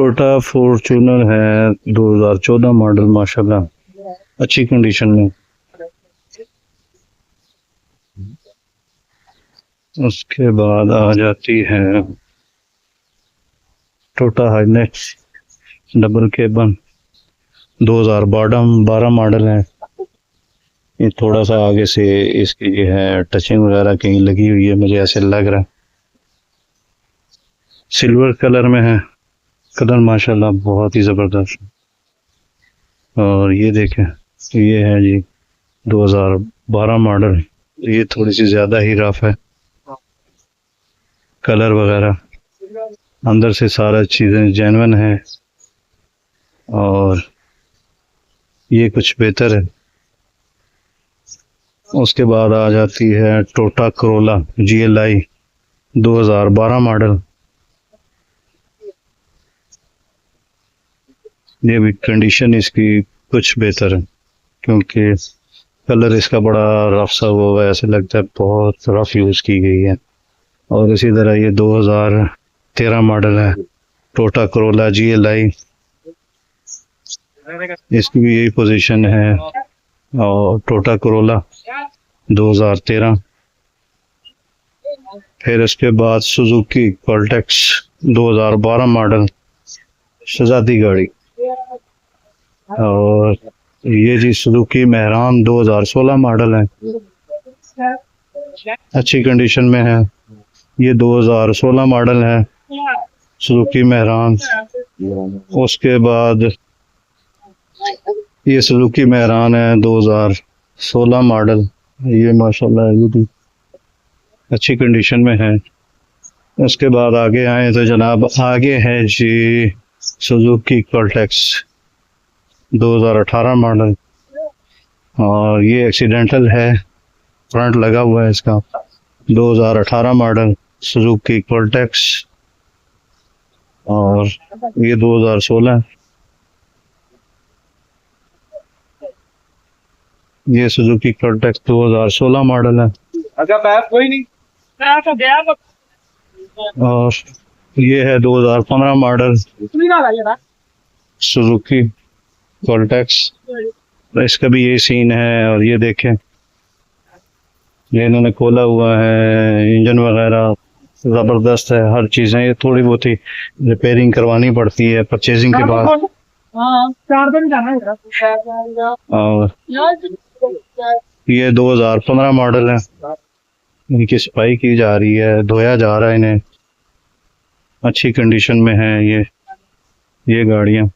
Toyota Fortuner है 2014 model, माशाल्लाह अच्छी कंडीशन में। उसके बाद आ जाती है टोयोटा हाईनेक्स डबल केबन 2012 मॉडल है। ये थोड़ा सा आगे से इसकी जो है टचिंग वगैरह कहीं लगी हुई है, मुझे ऐसे लग रहा है। सिल्वर कलर में है, कलर माशाल्लाह बहुत ही ज़बरदस्त। और ये देखें, ये है जी 2012 मॉडल। ये थोड़ी सी ज़्यादा ही रफ है, कलर वगैरह अंदर से सारा चीज़ें जेन्युइन है और ये कुछ बेहतर है। उसके बाद आ जाती है टोयोटा करोला GLI 2012 मॉडल। ये भी कंडीशन इसकी कुछ बेहतर है, क्योंकि कलर इसका बड़ा रफ सा हुआ है, ऐसे लगता है बहुत रफ यूज़ की गई है। और इसी तरह ये 2013 मॉडल है टोयोटा करोला GLI, इसकी भी यही पोजीशन है। और टोयोटा करोला 2013। फिर इसके बाद सुजुकी कॉल्टेक्स 2012 मॉडल, शहजादी गाड़ी। और ये जी सुजुकी मेहरान 2016 मॉडल है, अच्छी कंडीशन में है। ये 2016 मॉडल है सुजुकी मेहरान। उसके बाद ये सुजुकी मेहरान है 2016 मॉडल, ये माशाल्लाह ये भी अच्छी कंडीशन में है। उसके बाद आगे आए तो जनाब आगे है जी सुजुकी कॉल्टेक्स 2018 मॉडल, और ये एक्सीडेंटल है, फ्रंट लगा हुआ है इसका। 2018 मॉडल सुजुकी कॉल्टेक्स, और ये 2016। ये सुजुकी कॉल्टेक्स 2016 मॉडल है। कोई नहीं। और ये है 2015 मॉडल सुजुकी कॉल्टेक्स, इसका भी ये सीन है। और ये देखें, ये इन्होंने खोला हुआ है, इंजन वगैरह ज़बरदस्त है, हर चीज़ें। ये थोड़ी बहुत ही रिपेयरिंग करवानी पड़ती है परचेजिंग के बाद। और ये 2015 मॉडल है, इनकी सफाई की जा रही है, धोया जा रहा है इन्हें, अच्छी कंडीशन में है ये गाड़ियाँ।